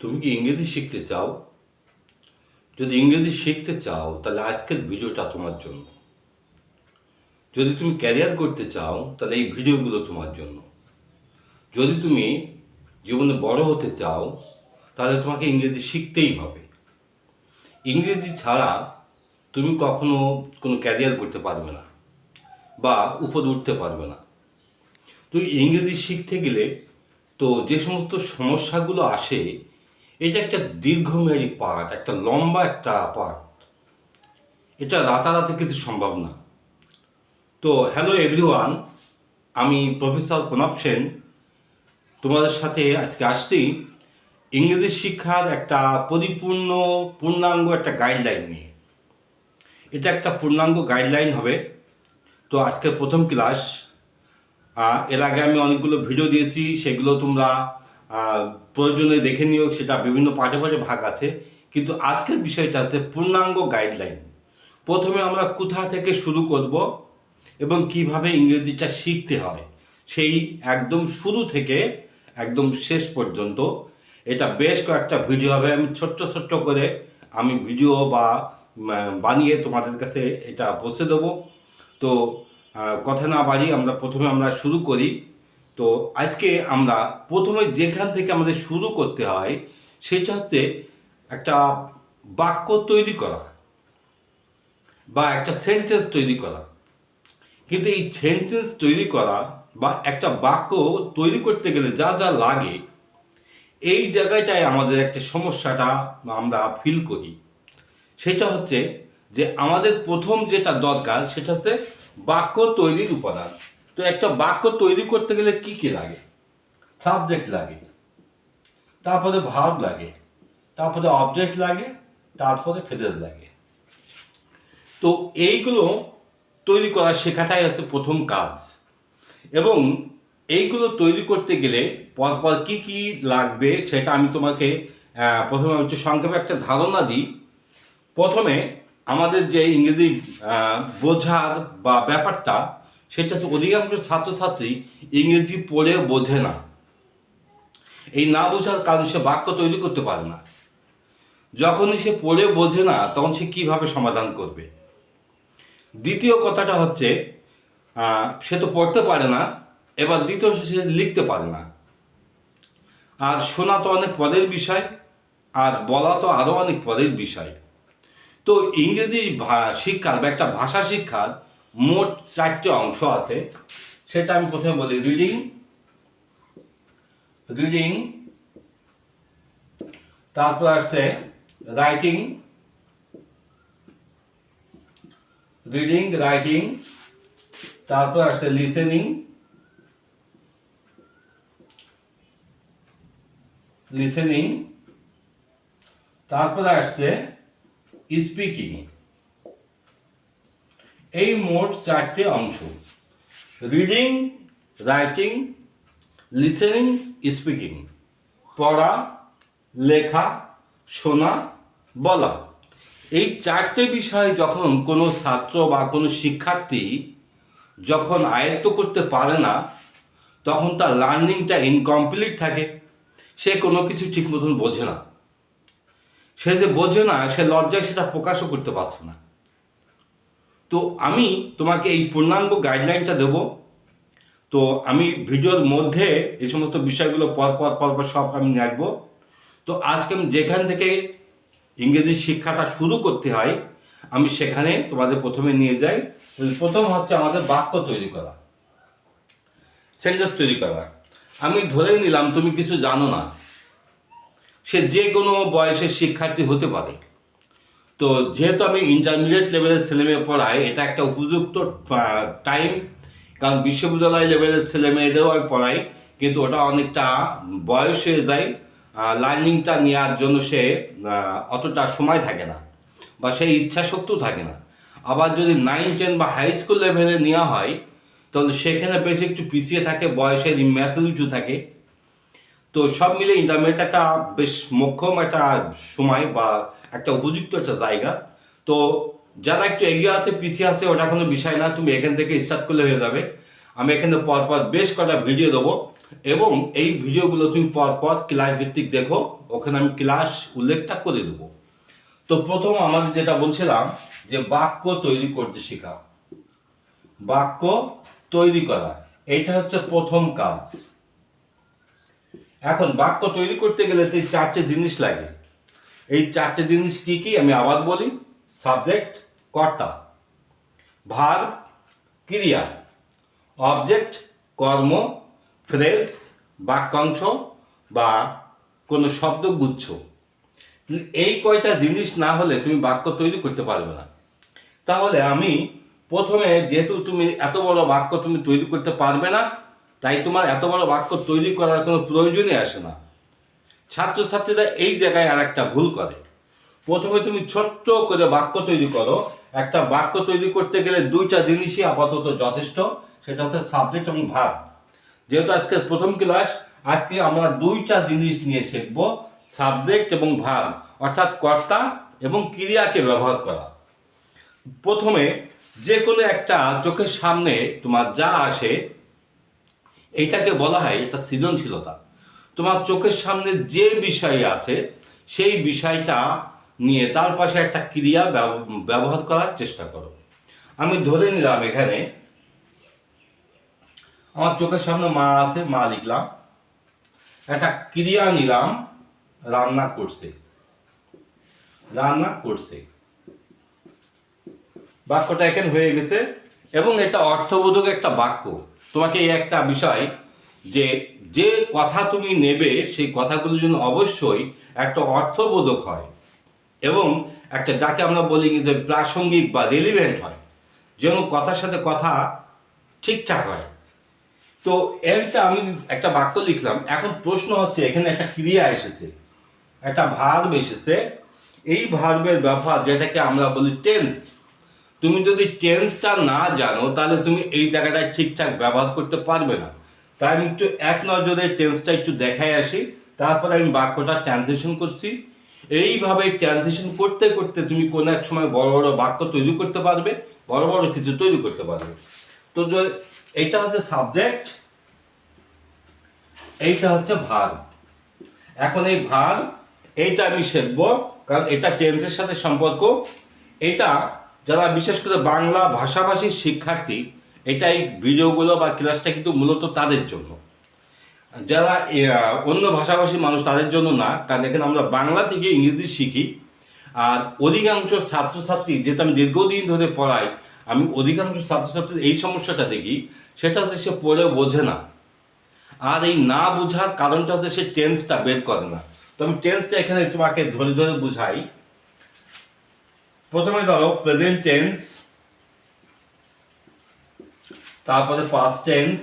তুমি কি ইংরেজি শিখতে চাও? যদি ইংরেজি শিখতে চাও তাহলে আজকের ভিডিওটা তোমার জন্য। যদি তুমি ক্যারিয়ার করতে চাও তাহলে এই ভিডিওগুলো তোমার জন্য। যদি তুমি জীবনে বড় হতে চাও তাহলে তোমাকে ইংরেজি শিখতেই হবে। ইংরেজি ছাড়া তুমি কখনো কোনো ক্যারিয়ার করতে পারবে না বা উপরে উঠতে পারবে না। তো ইংরেজি শিখতে গেলে তো যে সমস্ত সমস্যাগুলো আসে, এটা একটা দীর্ঘমেয়াদী পাঠ, একটা লম্বা একটা পাঠ। এটা রাতারাতি কিন্তু সম্ভব না। তো হ্যালো এভরিওয়ান, আমি প্রফেসর প্রণব সেন তোমাদের সাথে আজকে আসছি ইংরেজি শিক্ষার একটা পূর্ণাঙ্গ একটা গাইডলাইন নিয়ে। এটা একটা পূর্ণাঙ্গ গাইডলাইন হবে। তো আজকের প্রথম ক্লাস। এর আগে আমি অনেকগুলো ভিডিও দিয়েছি, সেগুলো তোমরা প্রয়োজনে দেখে নিও, সেটা বিভিন্ন পার্টে পার্টে ভাগ আছে। কিন্তু আজকের বিষয়টা হচ্ছে পূর্ণাঙ্গ গাইডলাইন। প্রথমে আমরা কোথা থেকে শুরু করব এবং কিভাবে ইংরেজিটা শিখতে হয়, সেই একদম শুরু থেকে একদম শেষ পর্যন্ত এটা বেশ কয়েকটা ভিডিও হবে। আমি ছোট্ট ছোট্ট করে আমি ভিডিও বানিয়ে তোমাদের কাছে এটা পৌঁছে দেবো। তো কথা না বাড়ি আমরা শুরু করি। তো আজকে আমরা প্রথমে যেখান থেকে আমাদের শুরু করতে হয় সেটা হচ্ছে একটা বাক্য তৈরি করা বা একটা সেন্টেন্স তৈরি করা। কিন্তু এই সেন্টেন্স তৈরি করা বা একটা বাক্য তৈরি করতে গেলে যা যা লাগে, এই জায়গাটায় আমাদের একটা সমস্যাটা আমরা ফিল করি। সেটা হচ্ছে যে আমাদের প্রথম যেটা দরকার সেটা হচ্ছে বাক্য তৈরির উপাদান। তো একটা বাক্য তৈরি করতে গেলে কি কি লাগে? সাবজেক্ট লাগে, তারপরে ভার্ব লাগে, তারপরে অবজেক্ট লাগে, তারপরে ফ্রেজ লাগে। তো এইগুলো তৈরি করা শেখাটাই হচ্ছে প্রথম কাজ। এবং এইগুলো তৈরি করতে গেলে পরপর কি কি লাগবে সেটা আমি তোমাকে প্রথমে হচ্ছে সংক্ষেপে একটা ধারণা দিই। প্রথমে আমাদের যে ইংরেজি বোঝার বা ব্যাপারটা, সেটা হচ্ছে অধিকাংশ ছাত্রছাত্রী ইংরেজি পড়ে বোঝে না। এই না বোঝার কারণে সে বাক্য তৈরি করতে পারে না। যখনই সে পড়ে বোঝে না তখন সে কীভাবে সমাধান করবে? দ্বিতীয় কথাটা হচ্ছে সে তো পড়তে পারে না, এবার দ্বিতীয় সে লিখতে পারে না। আর শোনা তো অনেক পরের বিষয়, আর বলা তো আরও অনেক পরের বিষয়। তো ইংরেজি শিক্ষার বা একটা ভাষা শিক্ষার মোট 4টে অংশ আছে। সেটা আমি প্রথমে বলি, রিডিং, তারপর আসছে রাইটিং, তারপর আসছে লিসেনিং, তারপরে আসছে স্পিকিং। এই মোট 4টে অংশ, রিডিং, রাইটিং, লিসেনিং, স্পিকিং। পড়া, লেখা, শোনা, বলা। এই 4টে বিষয় যখন কোনো ছাত্র বা কোনো শিক্ষার্থী যখন আয়ত্ত করতে পারে না, তখন তার লার্নিংটা ইনকমপ্লিট থাকে। সে কোনো কিছু ঠিক মতন বোঝে না। সে যে বোঝে না, সে লজ্জায় সেটা প্রকাশও করতে পারছে না। তো আমি তোমাকে এই পূর্ণাঙ্গ গাইডলাইনটা দেব। তো আমি ভিডিওর মধ্যে এই সমস্ত বিষয়গুলো পরপর সব আমি রাখবো। তো আজকে আমি যেখান থেকে ইংরেজি শিক্ষাটা শুরু করতে হয়, আমি সেখানে তোমাদের প্রথমে নিয়ে যাই। প্রথম হচ্ছে আমাদের বাক্য তৈরি করা, সেন্টেন্স তৈরি করা। আমি ধরে নিলাম তুমি কিছু জানো না, সে যে কোনো বয়সের শিক্ষার্থী হতে পারে। তো যেহেতু আমি ইন্টারমিডিয়েট লেভেলের ছেলেমেয়ে পড়াই, এটা একটা উপযুক্ত টাইম, কারণ বিশ্ববিদ্যালয় লেভেলের ছেলেমেয়েদেরও আমি পড়াই, কিন্তু ওটা অনেকটা বয়স হয়ে যায়, লার্নিংটা নেওয়ার জন্য সে অতটা সময় থাকে না বা সেই ইচ্ছা শক্তিও থাকে না। আবার যদি 9, 10 বা হাই স্কুল লেভেলে নেওয়া হয় তাহলে সেখানে বেশ একটু পিছিয়ে থাকে, বয়সের ম্যাচুরিটি থাকে। তো সব মিলে ইন্টারমিডিয়েট একটা বেশ মোক্ষম একটা সময় বা একটা উপযুক্ত একটা জায়গা। তো যারা একটু এগিয়ে আছে পিছিয়ে আছে ওটা কোনো বিষয় না, তুমি এখান থেকে স্টার্ট করলে হয়ে যাবে। আমি এখানে পরপর বেশ কটা ভিডিও দেবো এবং এই ভিডিওগুলো তুমি পরপর ক্লাস ভিত্তিক দেখো, ওখানে ওখানে আমি ক্লাস উল্লেখটা করে দেবো। তো প্রথম আমাদের যেটা বলছিলাম যে বাক্য তৈরি করতে শেখা, বাক্য তৈরি করা, এইটা হচ্ছে প্রথম কাজ। এখন বাক্য তৈরি করতে গেলে তো চারটে জিনিস লাগে। এই চারটে জিনিস কি কি আমি আবার বলি: সাবজেক্ট কর্তা, ভার্ব ক্রিয়া, অবজেক্ট কর্ম, ফ্রেজ বাক্যাংশ বা কোনো শব্দগুচ্ছ। এই কয়টা জিনিস না হলে তুমি বাক্য তৈরি করতে পারবে না। তাহলে আমি প্রথমে, যেহেতু তুমি এত বড় বাক্য তুমি তৈরি করতে পারবে না, তাই তোমার এত বড় বাক্য তৈরি করার কোনো প্রয়োজনই আসে না। ছাত্রছাত্রীরা এই জায়গায় আর একটা ভুল করে। প্রথমে তুমি ছোট্ট করে বাক্য তৈরি করো। একটা বাক্য তৈরি করতে গেলে দুইটা জিনিসই আপাতত যথেষ্ট, সেটা হচ্ছে সাবজেক্ট এবং ভার্ব। যেহেতু আজকের প্রথম ক্লাস, আজকে আমরা দুইটা জিনিস নিয়ে শিখবো: সাবজেক্ট এবং ভার্ব, অর্থাৎ কর্তা এবং ক্রিয়াকে ব্যবহার করা। প্রথমে যে কোনো একটা চোখের সামনে তোমার যা আসে, এইটাকে বলা হয় এটা সৃজনশীলতা। তোমার চোখের সামনে যে বিষয় আছে সেই বিষয়টা নিয়ে তার পাশে একটা ক্রিয়া ব্যবহার করার চেষ্টা করো। আমি ধরে নিলাম এখানে আমার চোখের সামনে মা আছে, মা লিখলাম। একটা ক্রিয়া নিলাম, রান্না করছে, রান্না করছে। বাক্যটা এখানে হয়ে গেছে এবং এটা অর্থবোধক একটা বাক্য। তোমাকে এই একটা বিষয়, যে যে কথা তুমি নেবে সেই কথাগুলো যেন অবশ্যই একটা অর্থবোধক হয় এবং একটা, যাকে আমরা বলি যে প্রাসঙ্গিক বা রেলিভেন্ট হয়, যেন কথার সাথে কথা ঠিকঠাক হয়। তো এইটা আমি একটা বাক্য লিখলাম। এখন প্রশ্ন হচ্ছে, এখানে একটা ক্রিয়া এসেছে, একটা ভার্ব এসেছে। এই ভার্বের ব্যবহার, যেটাকে আমরা বলি টেন্স, তুমি যদি টেন্সটা না জানো তাহলে তুমি এই জায়গাটায় ঠিকঠাক ব্যবহার করতে পারবে না। তাই আমি একটু এক নজরে টেন্সটা একটু দেখাই আসি, তারপরে আমি বাক্যটা ট্রানজিশন করছি। এইভাবে ট্রানজিশন করতে করতে তুমি কোনো এক সময় বড় বড় বাক্য তৈরি করতে পারবে, বড় বড় কিছু তৈরি করতে পারবে। তো এইটা হচ্ছে সাবজেক্ট, এইটা হচ্ছে ভার্ব। এখন এই ভার্ব, এইটা আমি শিখবো কারণ এটা টেন্সের সাথে সম্পর্ক। এটা যারা বিশেষ করে বাংলা ভাষাভাষীর শিক্ষার্থী, এটা এই ভিডিওগুলো বা ক্লাসটা কিন্তু মূলত তাদের জন্য। যারা অন্য ভাষাভাষী মানুষ তাদের জন্য না, কারণ এখানে আমরা বাংলা থেকে ইংরেজি শিখি। আর অধিকাংশ ছাত্রছাত্রী, যেটা আমি দীর্ঘদিন ধরে পড়াই, আমি অধিকাংশ ছাত্রছাত্রীর এই সমস্যাটা দেখি, সেটা হচ্ছে সে পড়েও বোঝে না। আর এই না বোঝার কারণটা হচ্ছে সে টেন্সটা বের করে না। তো আমি টেন্সটা এখানে তোমাকে ধরে ধরে বুঝাই। প্রথমে ধরো প্রেজেন্ট টেন্স, তারপরে পাস্ট টেন্স,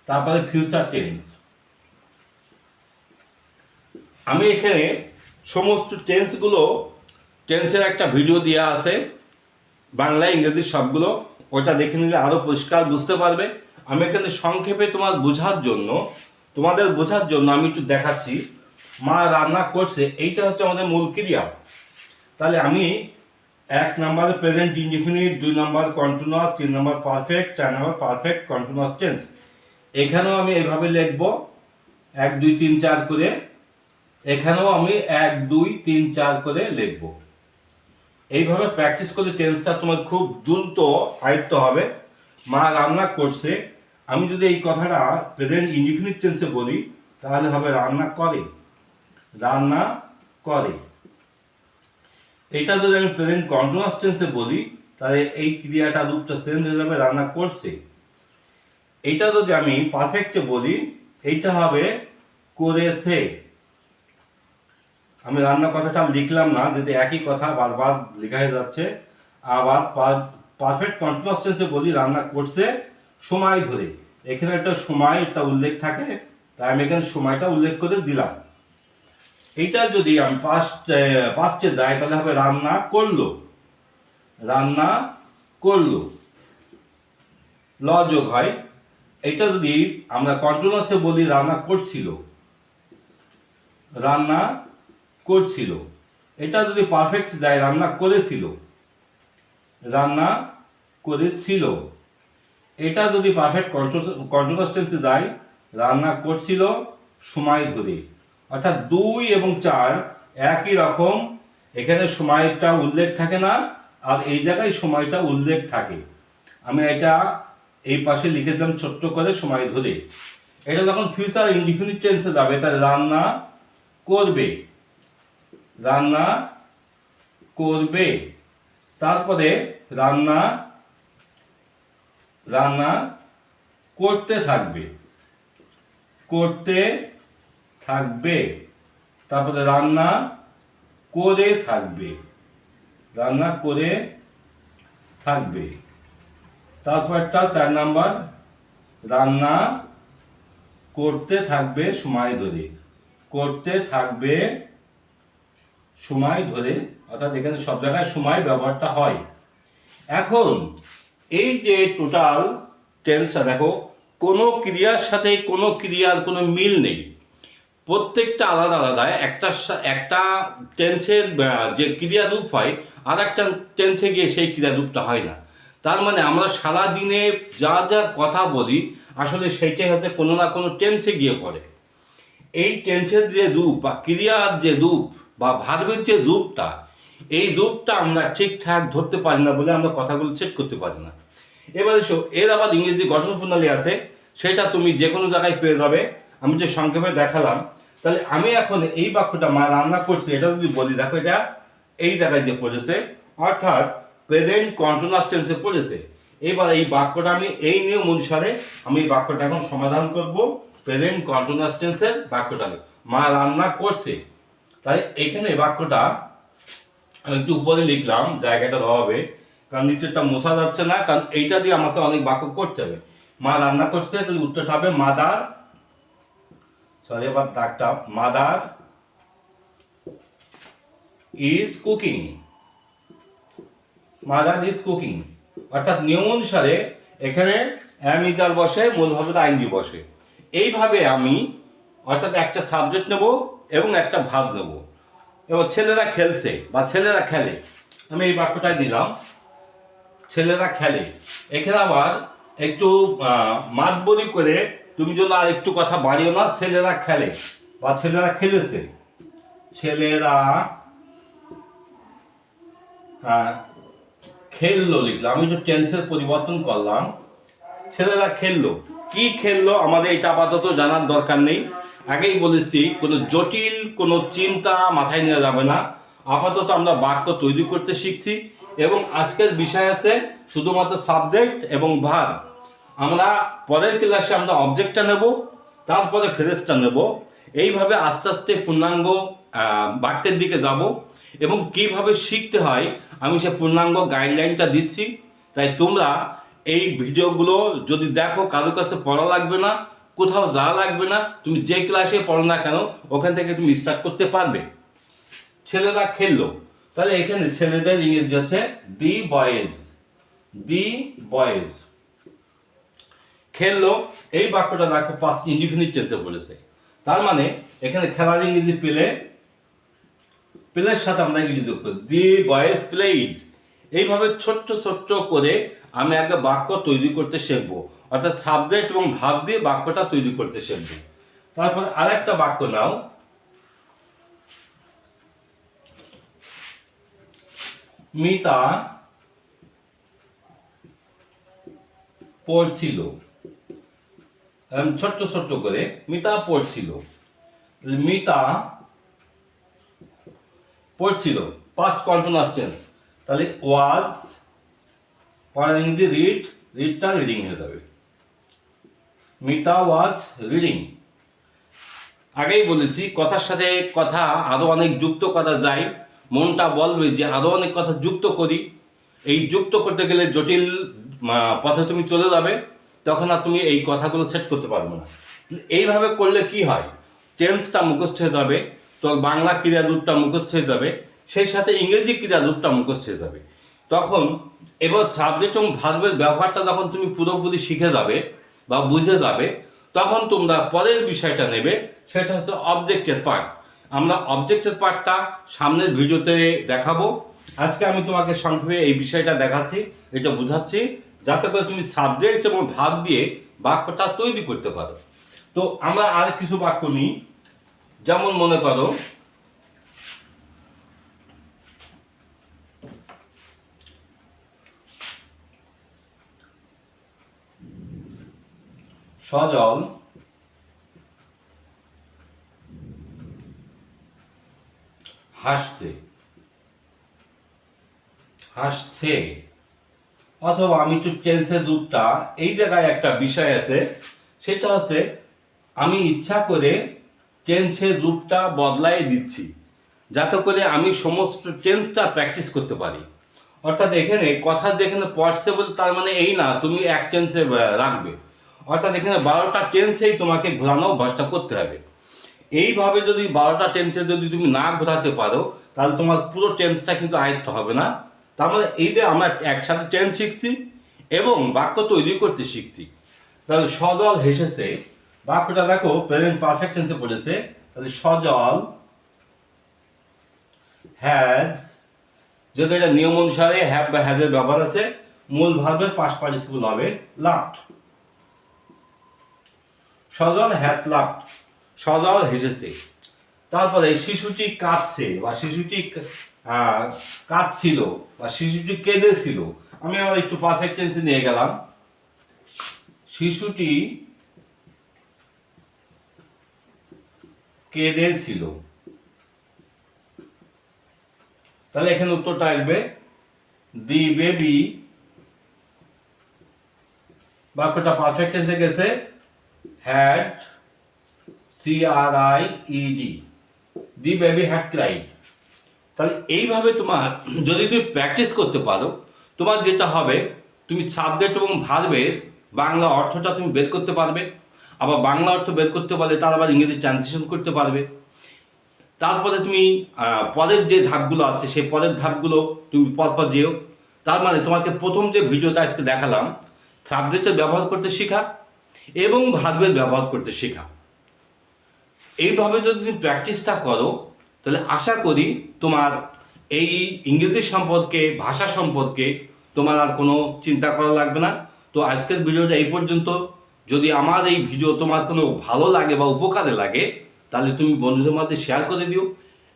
তারপরে ফিউচার টেন্স। আমি এখানে সমস্ত টেন্সগুলো, টেন্সের একটা ভিডিও দেওয়া আছে বাংলা ইংরেজি সবগুলো, ওটা দেখে নিলে আরও পরিষ্কার বুঝতে পারবে। আমি এখানে সংক্ষেপে তোমাদের বোঝার জন্য আমি একটু দেখাচ্ছি। মা রান্না করছে, এইটা হচ্ছে আমাদের মূল ক্রিয়া। তাহলে আমি 1 নম্বরে প্রেজেন্ট ইনডিফিনিট, 2 নম্বর কন্টিনিউয়াস, 3 নম্বর পারফেক্ট, 4 নম্বর পারফেক্ট কন্টিনিউয়াস টেন্স। এখানেও আমি এইভাবে লিখব 1 2 3 4 করে। এখানেও আমি 1 2 3 4 করে লিখব। এইভাবে প্র্যাকটিস করলে টেন্সটা তোমার খুব দ্রুত আয়ত্ত হবে। মা রান্না করছে, আমি যদি এই কথাটা প্রেজেন্ট ইনডিফিনিট টেন্সে বলি তাহলে হবে রান্না করে, রান্না করে। এটা যদি আমি প্রেজেন্ট কন্টিনিউয়াস টেন্সে বলি তাহলে এই ক্রিয়াটা রূপটা চেঞ্জ হয়ে যাবে, রান্না করছে। এটা যদি আমি পারফেক্টে বলি, এইটা হবে করেছে। আমি রান্না কথাটা লিখলাম না, যদি একই কথা বারবার লেখা হয়ে যাচ্ছে। আবার পারফেক্ট কন্টিনিউয়াস টেন্সে বলি রান্না করছে সময় ধরে, এখানে একটা সময় একটা উল্লেখ থাকে, তাই আমি এখানে সময়টা উল্লেখ করে দিলাম। এইটা যদি আমি পাস্টে যাই তাহলে হবে রান্না করলো, রান্না করলো, ল যোগ হয়। এটা যদি আমরা কন্টিনিউয়াসে বলি রান্না করছিল, রান্না করছিল। এটা যদি পারফেক্ট যায় রান্না করেছিল, রান্না করেছিল। এটা যদি পারফেক্ট কন্টিনিউয়াস টেন্সে যায় রান্না করছিল সময় ধরে, অর্থাৎ 2 এবং 4 একই রকম, এখানে সময়টা উল্লেখ থাকে না, আর এই জায়গায় সময়টা উল্লেখ থাকে। আমি এটা এই পাশে লিখে দিলাম ছোট্ট করে সময় ধরে। এটা যখন ফিউচার ইনডিফিনিট টেন্সে যাবে, তাহলে রান্না করবে, রান্না করবে, তারপরে রান্না রান্না করতে থাকবে, করতে থাকবে, তারপরে রান্না করে থাকবে, রান্না করে থাকবে, তারপরটা 4 নাম্বার, রান্না করতে থাকবে সময় ধরে, করতে থাকবে সময় ধরে, অর্থাৎ এখানে সব জায়গায় সময় ব্যবহারটা হয়। এখন এই যে টোটাল টেন্সটা দেখো, কোনো ক্রিয়ার সাথে কোনো ক্রিয়ার কোনো মিল নেই, প্রত্যেকটা আলাদা আলাদা। একটা টেন্সের যে ক্রিয়ারূপ হয় আর একটা টেন্সে গিয়ে সেই ক্রিয়ারূপটা হয় না। তার মানে আমরা সারা দিনে যা যা কথা বলি আসলে সেইটাই হচ্ছে কোনো না কোনো টেন্সে গিয়ে পড়ে। এই টেন্সের যে রূপ বা ক্রিয়ার যে রূপ বা ভার্বের যে রূপটা, এই রূপটা আমরা ঠিকঠাক ধরতে পারি না বলে আমরা কথাগুলো চেক করতে পারি না। এবারে এর আবার ইংরেজি গঠন প্রণালী আছে, সেটা তুমি যে কোনো জায়গায় পেয়ে যাবে। আমি যে সংক্ষেপে দেখালাম, তাহলে আমি এখন এই বাক্যটা মা রান্না করছে এটা যদি বলি, দেখো এটা এই জায়গায় যে পড়েছে, অর্থাৎ প্রেজেন্ট কন্টিনিউয়াস টেন্সে পড়েছে। এবার এই বাক্যটা আমি এই নিয়ম অনুসারে আমি এই বাক্যটা এখন সমাধান করব প্রেজেন্ট কন্টিনিউয়াস টেন্সের বাক্যটা। মা রান্না করছে, তাই এখানে বাক্যটা আমি একটু উপরে লিখলাম জায়গাটার অভাবে, কারণ নিচেরটা মোছা যাচ্ছে না, কারণ এইটা দিয়ে আমাকে অনেক বাক্য করতে হবে। মা রান্না করছে, তাহলে উত্তরটা হবে মাদার, সরি এবার দাগটা, mother is cooking, mother is cooking. অর্থাৎ নিয়ম অনুসারে এখানে অ্যাম ইজ আর বসে, মূল ভাবে আইনজি বসে। এইভাবে আমি অর্থাৎ একটা সাবজেক্ট নেব এবং একটা ভাব নেব। এবার ছেলেরা খেলছে বা ছেলেরা খেলে, আমি এই বাক্যটাই দিলাম, ছেলেরা খেলে। এখানে আবার একটু মাছ বলি করে তুমি যদি আর একটু কথা বাড়িও না, ছেলেরা খেলে বা ছেলেরা খেলেছে, ছেলেরা খেললো লিখলাম, আমি একটু টেন্সের পরিবর্তন করলাম, ছেলেরা খেললো। কি খেললো আমাদের এটা আপাতত জানার দরকার নেই। আগেই বলেছি কোনো জটিল কোনো চিন্তা মাথায় নেওয়া যাবে না। আপাতত আমরা বাক্য তৈরি করতে শিখছি এবং আজকের বিষয় আছে শুধুমাত্র সাবজেক্ট এবং ভার্ব। আমরা পরের ক্লাসে আমরা অবজেক্টটা নেব, তারপরে ফ্রেজটা নেব। এইভাবে আস্তে আস্তে পূর্ণাঙ্গ বাক্যের দিকে যাব এবং কিভাবে শিখতে হয় আমি সে পূর্ণাঙ্গ গাইডলাইনটা দিচ্ছি। তাই তোমরা এই ভিডিওগুলো যদি দেখো, কারোর কাছে পড়া লাগবে না, কোথাও যাওয়া লাগবে না, তুমি যে ক্লাসে পড়ো না কেন ওখান থেকে তুমি স্টার্ট করতে পারবে। ছেলেরা খেললো, তাহলে এখানে ছেলেদের ইংরেজি হচ্ছে দি বয়েজ, দি বয়েজ খেললো। এই বাক্যটা দেখো পাস্ট ইনডিফিনিট টেন্সে বলেছে, তার মানে এখানে খেলার ইংরেজি পেলে, প্লের সাথে আমরা ইংরেজি যুক্ত, দি বয়েজ প্লেইড। এইভাবে ছোট্ট ছোট্ট করে আমি আগে বাক্য তৈরি করতে শিখবো, অর্থাৎ সাবজেক্ট এবং ভাব দিয়ে বাক্যটা তৈরি করতে শিখবো। তারপর আরেকটা বাক্য নাও, মিতা পড়ছিল, ছোট্ট ছোট্ট করে মিতা পড়ছিল, মিতা পড়ছিল পাস্ট কন্টিনিউয়াস টেন্স, তাহলে ওয়াজ, পরের ইংরেজি রিড, রিডটা রিডিং হয়ে যাবে, মিতা ওয়াজ রিডিং। আগেই বলেছি কথার সাথে কথা আরো অনেক যুক্ত করা যায়, মনটা বলবে যে আরো অনেক কথা যুক্ত করি। এই যুক্ত করতে গেলে জটিল পথে তুমি চলে যাবে, তখন আর তুমি এই কথাগুলো সেট করতে পারবে না। এইভাবে করলে কি হয়, টেন্সটা মুখস্থ হয়ে যাবে, তোর বাংলা ক্রিয়া রূপটা মুখস্থ হয়ে যাবে, সেই সাথে ইংরেজি ক্রিয়া রূপটা মুখস্থ হয়ে যাবে। তখন এবার সাবজেক্ট এবং ভার্বের ব্যবহারটা যখন তুমি পুরোপুরি শিখে যাবে বা বুঝে যাবে, তখন তোমরা পরের বিষয়টা নেবে, সেটা হচ্ছে অবজেক্টের পার্ট। আমরা অবজেক্টের পার্টটা সামনের ভিডিওতে দেখাবো। আজকে আমি তোমাকে সংক্ষেপে এই বিষয়টা দেখাচ্ছি, এটা বোঝাচ্ছি, যাতে করে তুমি সাবজেক্ট এবং ভাব দিয়ে বাক্যটা তৈরি করতে পারো। তো আমরা আর কিছু বাক্য নিই, যেমন মনে করো সজল হাসছে হাসছে, অথবা আমি একটু টেন্সের রূপটা এই জায়গায় একটা বিষয় আছে, সেটা হচ্ছে আমি ইচ্ছা করে টেন্সের রূপটা বদলাই দিচ্ছি যাতে করে আমি সমস্ত টেন্সটা প্র্যাকটিস করতে পারি। অর্থাৎ এখানে কথা যেখানে পসিবল তার মানে এই না তুমি এক টেন্সে রাখবে, অর্থাৎ এখানে 12টা টেন্সেই তোমাকে ঘোরানো অভ্যাসটা করতে হবে। এইভাবে যদি 12টা টেন্সে যদি তুমি না ঘোরাতে পারো তাহলে তোমার পুরো টেন্সটা কিন্তু আয়ত্ত হবে না। তার মানে এই যে আমরা একসাথে টেন্স শিখছি এবং বাক্য তৈরি করতে শিখছি। তাহলে সজল হেসেছে, বাক্যটা দেখো প্রেজেন্ট পারফেক্ট টেন্সে পড়েছে, তাহলে সজল হ্যাজ, যেহেতু এটা নিয়ম অনুসারে হ্যাভ বা হ্যাজের ব্যবহার আছে, মূল ভার্বের পাস্ট পার্টিসিপল হবে লাভড। সজল হ্যাজ লাভড, সজল হেসেছে। তারপরে শিশুটি কাঁদছে বা শিশুটি কাঁদছিল বা শিশুটি কেঁদেছিল, আমি আবার একটু পারফেক্ট টেন্সে নিয়ে গেলাম, শিশুটি কেঁদেছিল। তাহলে এখানে উত্তরটা আসবে দি বেবি, বাক্যটা পারফেক্ট টেন্সে গেছে, had CRIED, the baby had cried. তাহলে এইভাবে তোমার যদি তুমি প্র্যাকটিস করতে পারো, তোমার যেটা হবে তুমি সাবজেক্ট এবং ভার্বের বাংলা অর্থটা তুমি বের করতে পারবে, আবার বাংলা অর্থ বের করতে পারলে তার আবার ইংরেজি ট্রান্সলেশন করতে পারবে। তারপরে তুমি পরের যে ধাপগুলো আছে সেই পরের ধাপগুলো তুমি পরপর যেও। তার মানে তোমাকে প্রথম যে ভিডিওটা আজকে দেখালাম, সাবজেক্টের ব্যবহার করতে শেখা এবং ভার্বের ব্যবহার করতে শেখা, এইভাবে যদি তুমি প্র্যাকটিসটা করো তাহলে আশা করি তোমার এই ইংরেজি সম্পর্কে, ভাষা সম্পর্কে তোমার আর কোনো চিন্তা করা লাগবে না। তো আজকের ভিডিওটা এই পর্যন্ত। যদি আমার এই ভিডিও তোমার কোনো ভালো লাগে বা উপকারে লাগে তাহলে তুমি বন্ধুদের মধ্যে শেয়ার করে দিও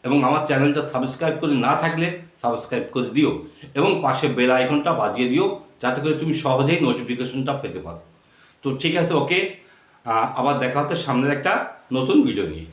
এবং আমার চ্যানেলটা সাবস্ক্রাইব করে না থাকলে সাবস্ক্রাইব করে দিও এবং পাশে বেল আইকনটা বাজিয়ে দিও যাতে করে তুমি সহজেই নোটিফিকেশনটা পেতে পারো। তো ঠিক আছে, ওকে, আবার দেখা হচ্ছে সামনের একটা নতুন ভিডিও নিয়ে।